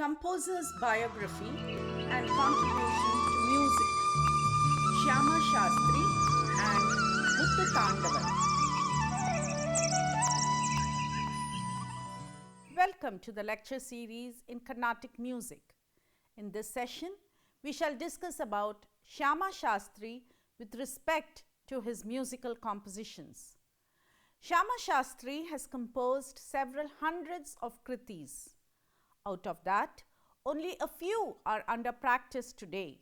Composer's Biography and Contribution to Music, Śyāmā and Muthu Tandavar. Welcome to the lecture series in Carnatic music. In this session, we shall discuss about Śyāmā with respect to his musical compositions. Śyāmā has composed several hundreds of kritis. Out of that, only a few are under practice today.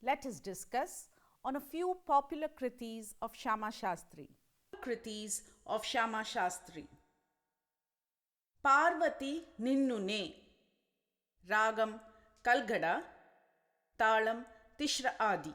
Let us discuss on a few popular kritis of Śyāmā. Kritis of Śyāmā. Parvati Ninnune, Ragam Kalgada, Talam Tishra Adi.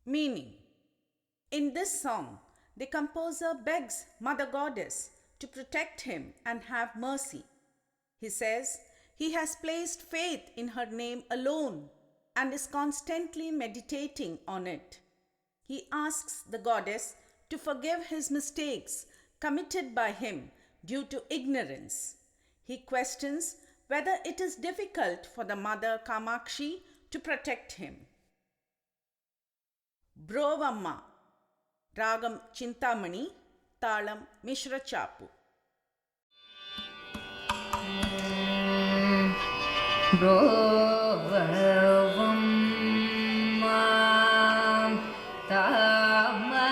Meaning. In this song, the composer begs Mother Goddess to protect him and have mercy. He says he has placed faith in her name alone and is constantly meditating on it. He asks the goddess to forgive his mistakes committed by him due to ignorance. He questions whether it is difficult for the mother Kamakshi to protect him. Brovamma, Ragam Chintamani, Talam Mishra Chapu. Brovamma, Tamasame.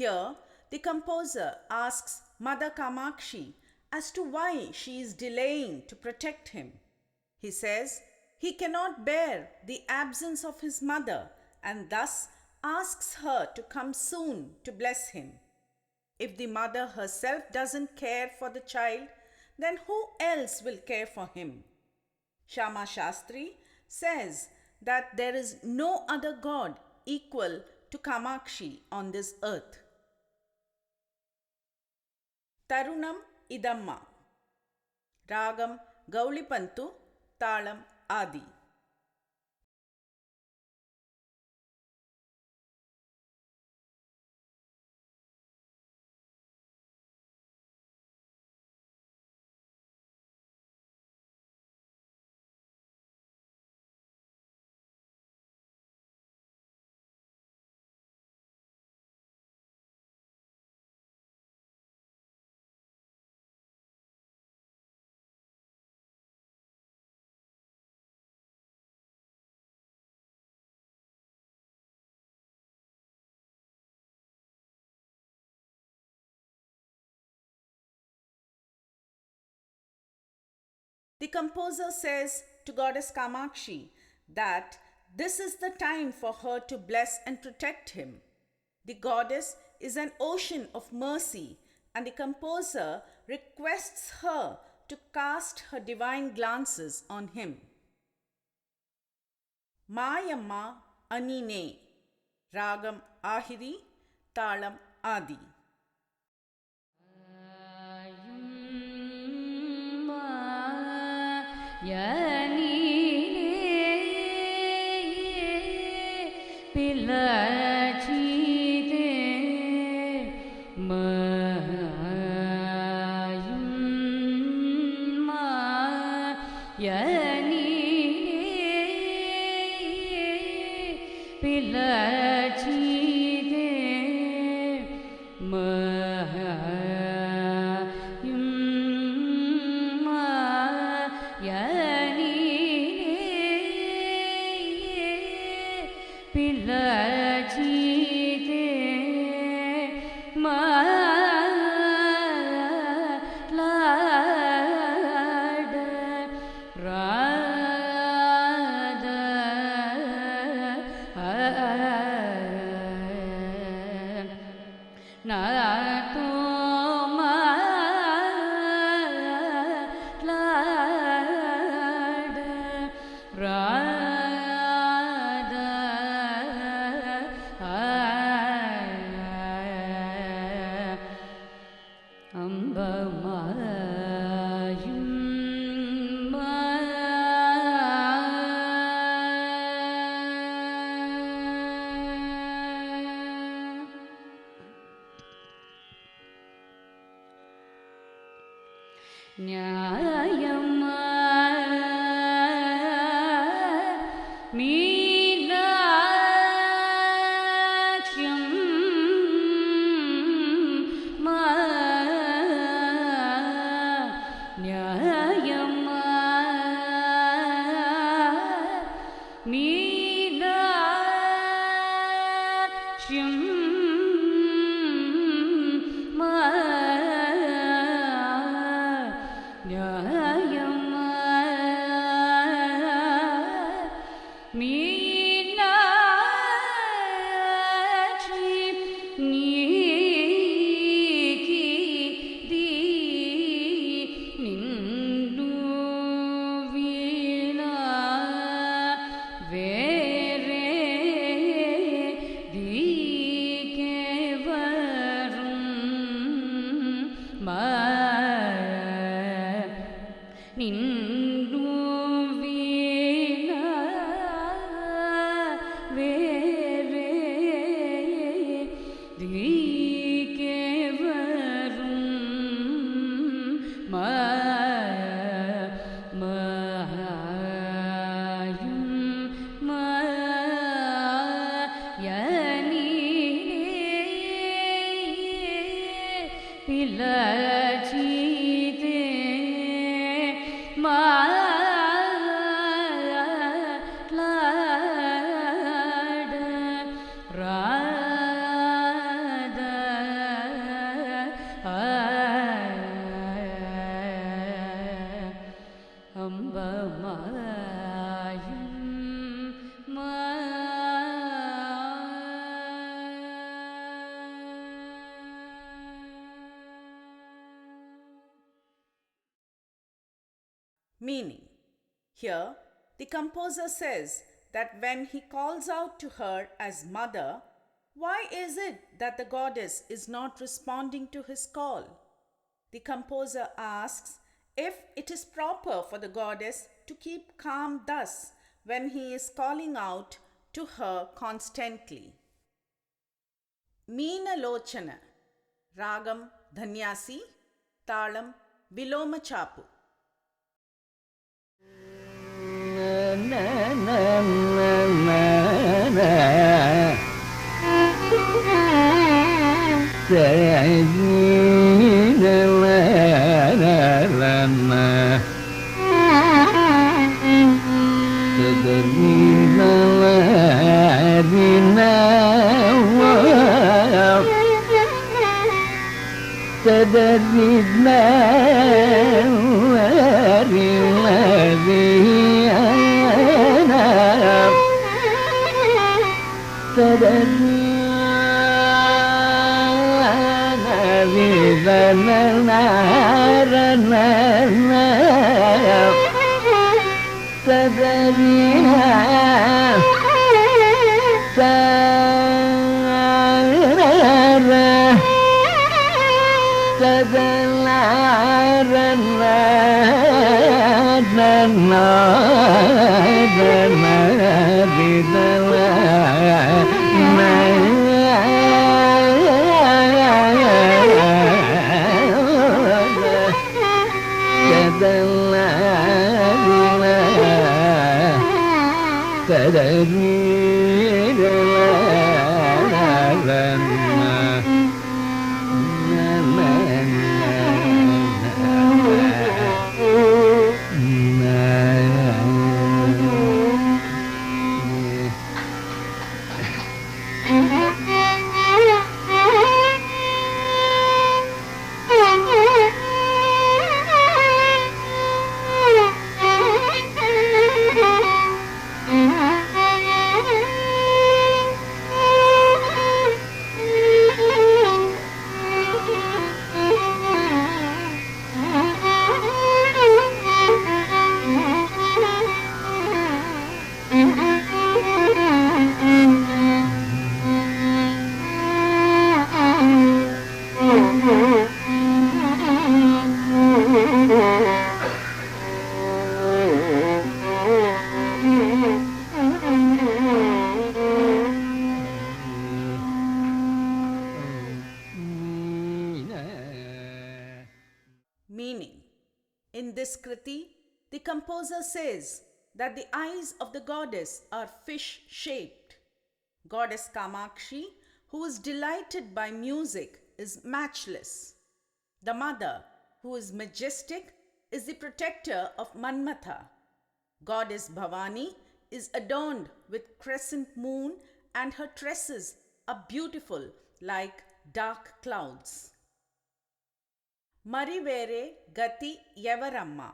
Here, the composer asks Mother Kamakshi as to why she is delaying to protect him. He says he cannot bear the absence of his mother and thus asks her to come soon to bless him. If the mother herself doesn't care for the child, then who else will care for him? Śyāmā Shastri says that there is no other god equal to Kamakshi on this earth. Tarunam Idamma. Ragam Gaulipantu, Talam Adi. The composer says to Goddess Kamakshi that this is the time for her to bless and protect him. The goddess is an ocean of mercy, and the composer requests her to cast her divine glances on him. Mayamma Anine. Ragam Ahiri, Talam Adi. Radha Meaning, here the composer says that when he calls out to her as mother, why is it that the goddess is not responding to his call? The composer asks if it is proper for the goddess to keep calm thus when he is calling out to her constantly. Meenalochana, Ragam Dhanyasi, Talam Viloma Chapu. Meaning, in this kriti, the composer says that the eyes of the goddess are fish-shaped. Goddess Kamakshi, who is delighted by music, is matchless. The mother, who is majestic, is the protector of Manmatha. Goddess Bhavani is adorned with crescent moon and her tresses are beautiful like dark clouds. Marivere Gati Yavaramma.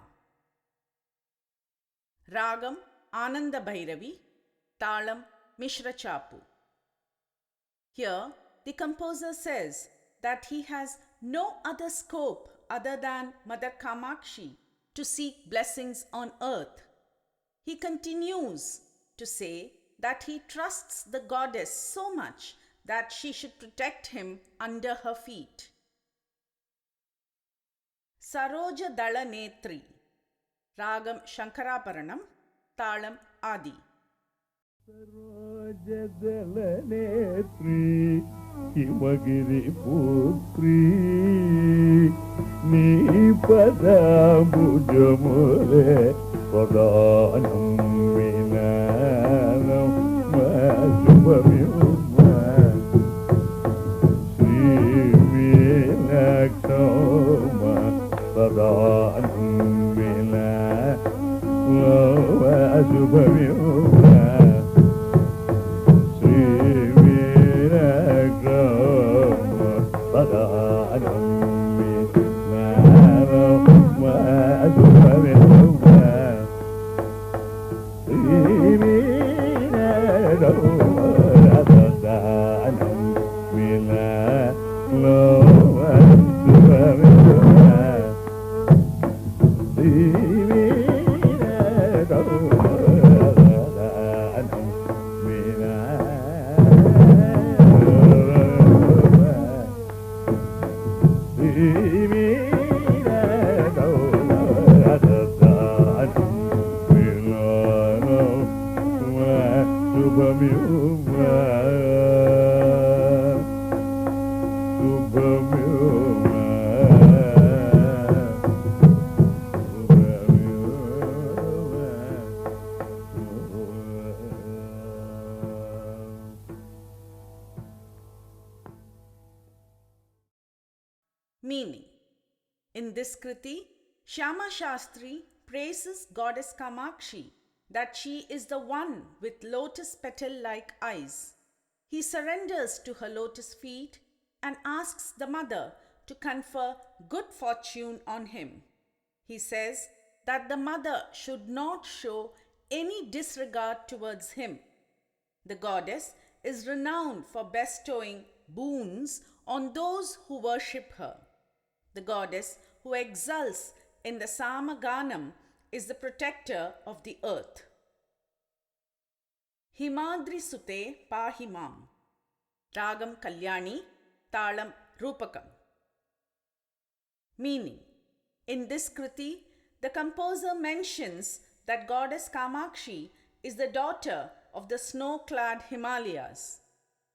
Ragam Ananda Bhairavi, Talam Mishra Chapu. Here, the composer says that he has no other scope other than Mother Kamakshi to seek blessings on earth. He continues to say that he trusts the goddess so much that she should protect him under her feet. Saroja Dala Netri, Ragam Shankaraparanam, Talam Adi. Saroja Dala Netri, Himagiri Putri, Ni Pada Bujamule, Padanam Vinanam, Masubhavyuma, Srivinakshama, Padanam Vinanam, Masubhavyuma, Srivinakshama, Padanam Vinanam, Masubhavyuma, Srivinakshama, Meaning. In this Kriti, Śyāmā Shastri praises Goddess Kamakshi that she is the one with lotus petal-like eyes. He surrenders to her lotus feet and asks the mother to confer good fortune on him. He says that the mother should not show any disregard towards him. The goddess is renowned for bestowing boons on those who worship her. The goddess who exults in the Samaganam is the protector of the earth. Himadri Sute Pahimam. Ragam Kalyani, Talam Rupakam. Meaning. In this Kriti, the composer mentions that Goddess Kamakshi is the daughter of the snow-clad Himalayas.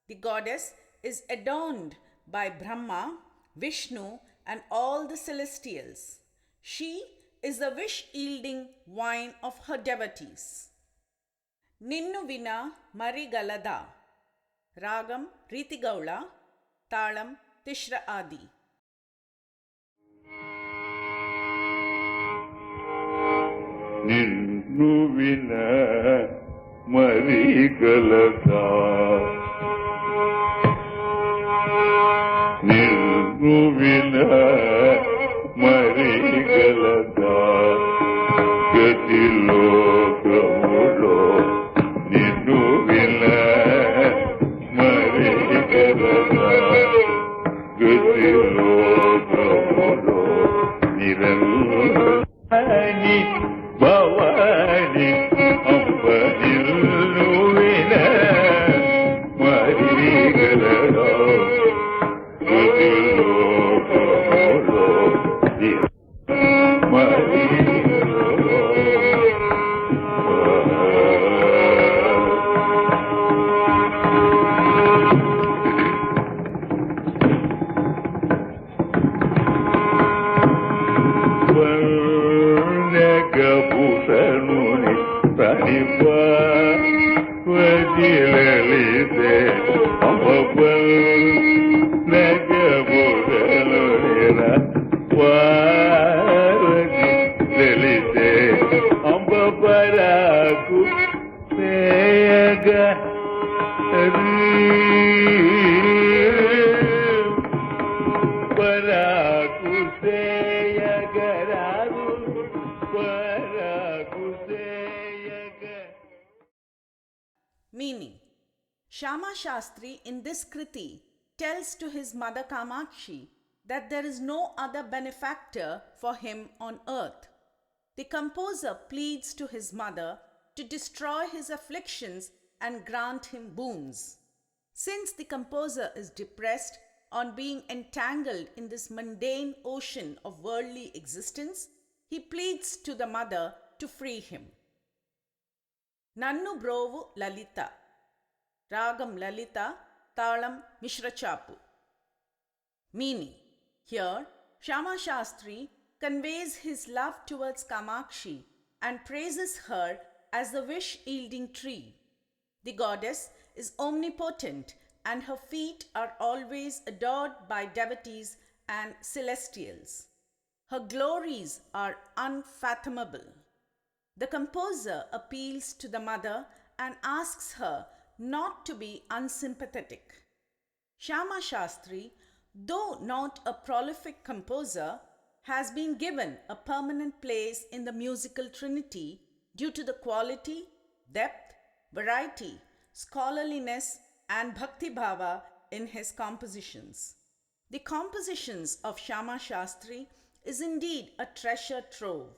The goddess is adorned by Brahma, Vishnu, and all the celestials. She is the wish-yielding wine of her devotees. Ninnu Vina Marigalada. Ragam Ritigaula, Talam Tishra Adi. Ninnu vina marigalada. Ninnu vina marigalada. Gatilokamulo. Ninnu vina marigalada. Gatilokamulo. Nirani Bhavani Amba Niluvina Marigalada Gatilokamolo Meaning. Śyāmā Shastri in this Kriti tells to his mother Kamakshi that there is no other benefactor for him on earth. The composer pleads to his mother to destroy his afflictions and grant him boons. Since the composer is depressed on being entangled in this mundane ocean of worldly existence, he pleads to the mother to free him. Nannu Brovu Lalita. Ragam Lalita, Talam Mishrachapu. Meaning. Here, Śyāmā Shastri conveys his love towards Kamakshi and praises her as the wish-yielding tree. The goddess is omnipotent and her feet are always adored by devotees and celestials. Her glories are unfathomable. The composer appeals to the mother and asks her not to be unsympathetic. Śyāmā Shastri, though not a prolific composer, has been given a permanent place in the musical trinity due to the quality, depth, variety, scholarliness, and bhakti bhava in his compositions. The compositions of Śyāmā Shastri is indeed a treasure trove.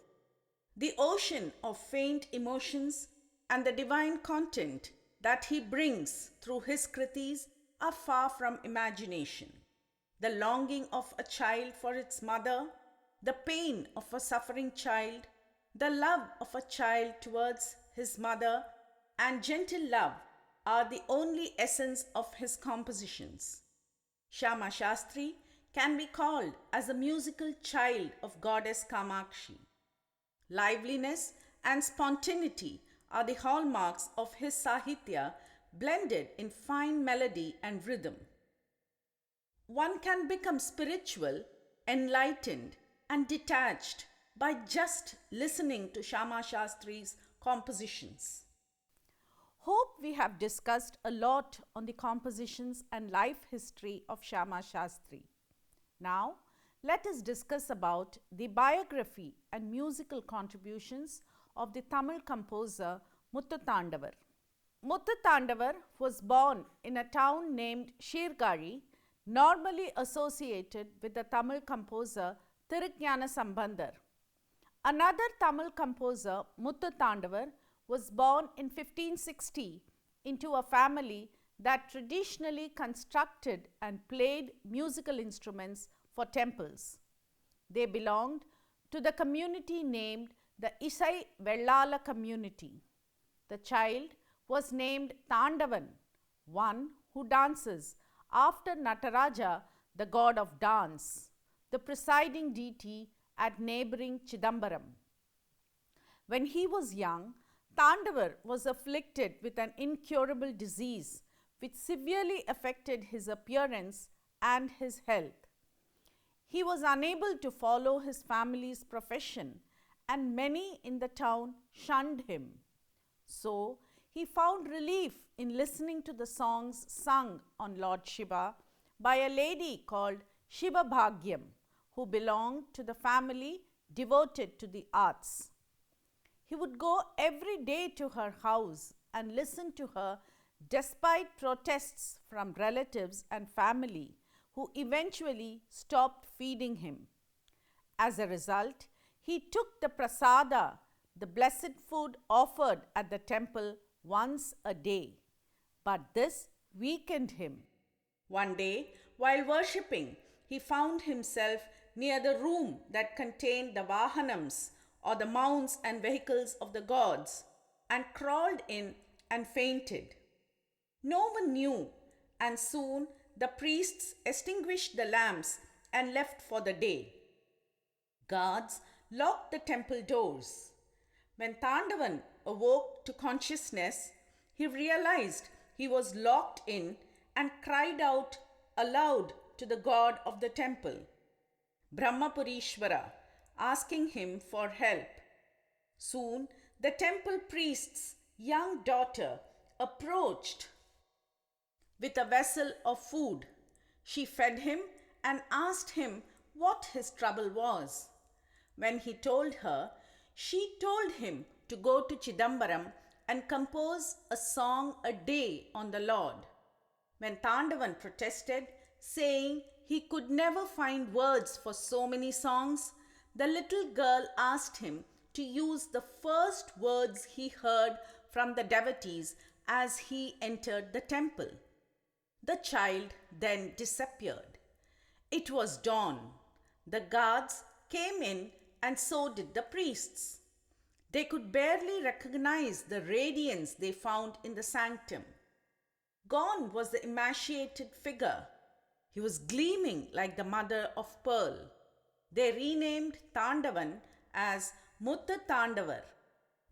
The ocean of faint emotions and the divine content that he brings through his kritis are far from imagination. the longing of a child for its mother, the pain of a suffering child, the love of a child towards his mother, and gentle love are the only essence of his compositions. Śyāmā Shastri can be called as a musical child of Goddess Kamakshi. Liveliness and spontaneity are the hallmarks of his Sahitya, blended in fine melody and rhythm. One can become spiritual, enlightened, and detached by just listening to Śyāmā Shastri's compositions. Hope we have discussed a lot on the compositions and life history of Śyāmā Shastri. Now, let us discuss about the biography and musical contributions of the Tamil composer Muthu Tandavar. Muthu Tandavar was born in a town named Sirgari, normally associated with the Tamil composer Tirukஞான Sambandar. Another Tamil composer, Muthu Tandavar, was born in 1560 into a family that traditionally constructed and played musical instruments for temples. They belonged to the community named the Isai Vellala community. The child was named Tandavan, one who dances, after Nataraja, the god of dance, the presiding deity at neighboring Chidambaram. When he was young, Tandavar was afflicted with an incurable disease which severely affected his appearance and his health. He was unable to follow his family's profession, and many in the town shunned him. So, he found relief in listening to the songs sung on Lord Shiva by a lady called Shiva Bhagyam, who belonged to the family devoted to the arts. He would go every day to her house and listen to her despite protests from relatives and family, who eventually stopped feeding him. As a result, he took the prasada, the blessed food offered at the temple, once a day. But this weakened him. One day, while worshipping, he found himself near the room that contained the vahanams, or the mounts and vehicles of the gods, and crawled in and fainted. No one knew, and soon the priests extinguished the lamps and left for the day. Guards locked the temple doors. When Tandavan awoke to consciousness, he realized he was locked in and cried out aloud to the god of the temple, Brahmapurishvara, asking him for help. Soon the temple priest's young daughter approached with a vessel of food. She fed him and asked him what his trouble was. When he told her, she told him to go to Chidambaram and compose a song a day on the Lord. When Tandavan protested, saying he could never find words for so many songs, the little girl asked him to use the first words he heard from the devotees as he entered the temple. The child then disappeared. It was dawn. The guards came in, and so did the priests. They could barely recognize the radiance they found in the sanctum. Gone was the emaciated figure. He was gleaming like the mother of pearl. They renamed Tandavan as Muthu Tandavar.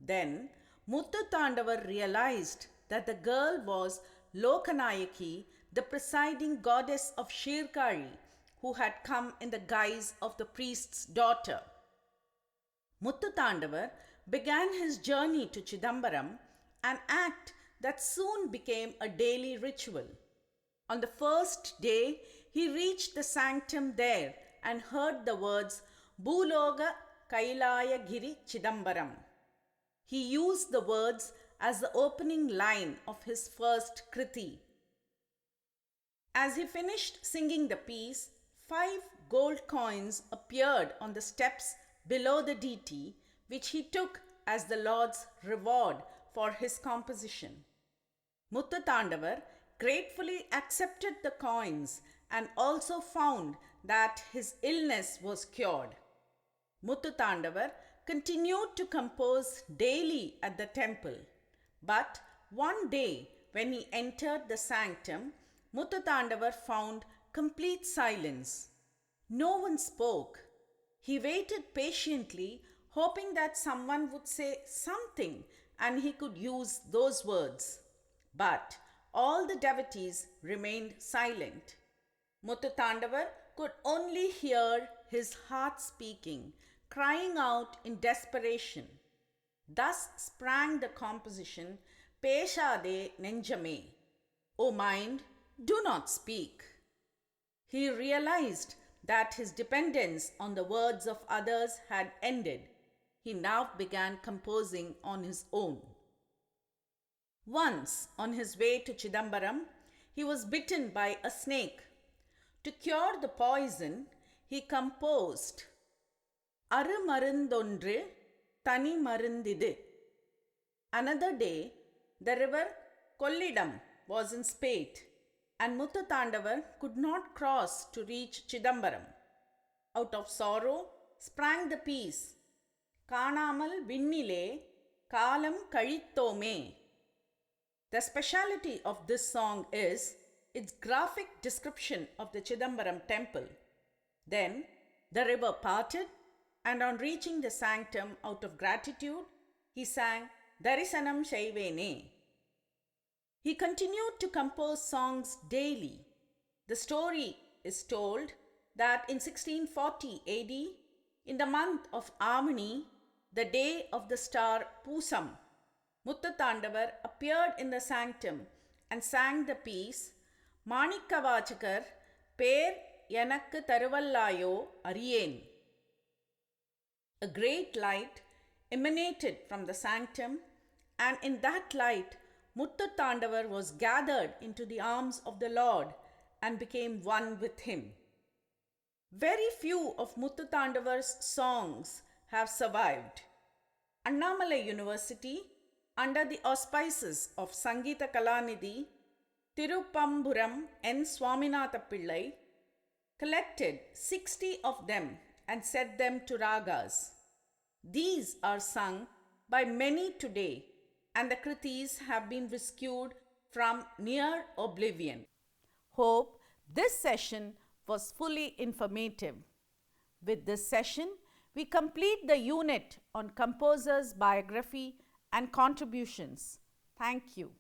Then Muthu Tandavar realized that the girl was Lokanayaki, the presiding goddess of Sirgari, who had come in the guise of the priest's daughter. Muthu Tandavar began his journey to Chidambaram, an act that soon became a daily ritual. On the first day, he reached the sanctum there and heard the words Bhuloga Kailaya Giri Chidambaram. He used the words as the opening line of his first kriti. As he finished singing the piece, 5 gold coins appeared on the steps below the deity, which he took as the Lord's reward for his composition. Muthu Tandavar gratefully accepted the coins and also found that his illness was cured. Muthu Tandavar continued to compose daily at the temple. But one day, when he entered the sanctum, Muthu Tandavar found complete silence. No one spoke. He waited patiently, hoping that someone would say something and he could use those words. But all the devotees remained silent. Muthu Tandavar could only hear his heart speaking, crying out in desperation. Thus sprang the composition, Peshade Nenjame, O mind, do not speak. He realized that his dependence on the words of others had ended. He now began composing on his own. Once, on his way to Chidambaram, he was bitten by a snake. To cure the poison, he composed Arumarundondru Tani Marundidu. Another day, the river Kollidam was in spate, and Muthu Tandavar could not cross to reach Chidambaram. Out of sorrow sprang the piece, Kanamal Vinnile Kalam Kalittome. The speciality of this song is its graphic description of the Chidambaram temple. Then the river parted, and on reaching the sanctum out of gratitude, he sang Darisanam Shaivene. He continued to compose songs daily. The story is told that in 1640 AD, in the month of Amani, the day of the star Pusam, Muthu Tandavar appeared in the sanctum and sang the piece Manikavachakar Per Yanakku Taruvallayo Ariyen. A great light emanated from the sanctum, and in that light, Muthu Tandavar was gathered into the arms of the Lord and became one with him. Very few of Muthu Tandavar's songs have survived. Annamalai University, under the auspices of Sangeeta Kalanidhi, Tirupamburam N. Swaminatha Pillai, collected 60 of them and set them to ragas. These are sung by many today, and the kritis have been rescued from near oblivion. Hope this session was fully informative. With this session, we complete the unit on composers' biography and contributions. Thank you.